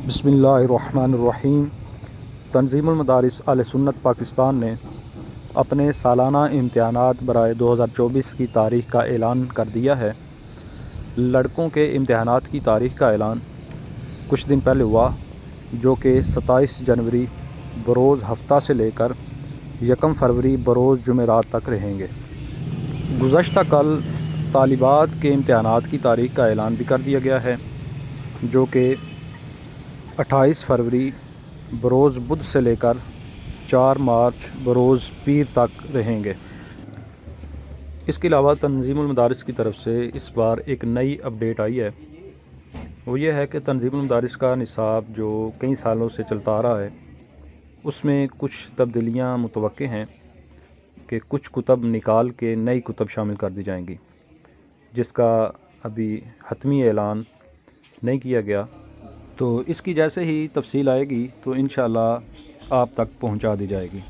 बिस्मिल्लाहिर्रहमानिर्रहीम। तंजीमुल मदारिस अहले सुन्नत पाकिस्तान ने अपने सालाना इम्तिहानात बराए 2024 की तारीख़ का ऐलान कर दिया है। लड़कों के इम्तिहानात की तारीख़ का ऐलान कुछ दिन पहले हुआ, जो कि 27 जनवरी बरोज़ हफ्ता से लेकर 1 फरवरी बरोज़ जुमेरात तक रहेंगे। गुज़श्ता कल तालिबात के इम्तिहानात की तारीख़ का ऐलान भी कर दिया गया है, जो कि 28 फरवरी बरोज़ बुध से लेकर 4 मार्च बरोज़ पीर तक रहेंगे। इसके अलावा तंजीमुल मदारिस की तरफ से इस बार एक नई अपडेट आई है। वो ये है कि तंजीमुल मदारिस का निसाब जो कई सालों से चलता आ रहा है, उसमें कुछ तब्दीलियाँ मुतवक्के हैं कि कुछ कुतब निकाल के नई कुतब शामिल कर दी जाएंगी, जिसका अभी हतमी ऐलान नहीं किया गया। तो इसकी जैसे ही तफसील आएगी तो इंशाअल्लाह आप तक पहुंचा दी जाएगी।